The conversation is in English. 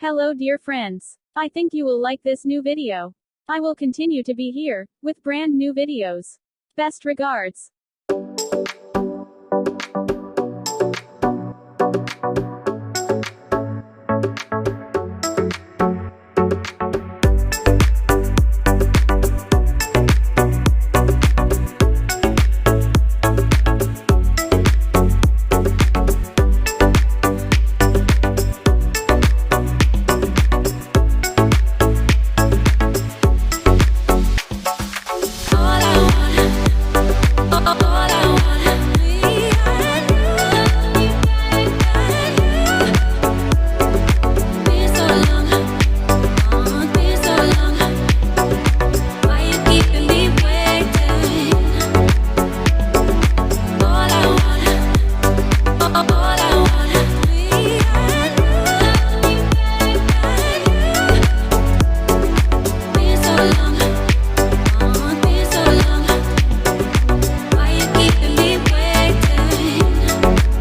Hello dear friends. I think you will like this new video. I will continue to be here, with brand new videos. Best regards.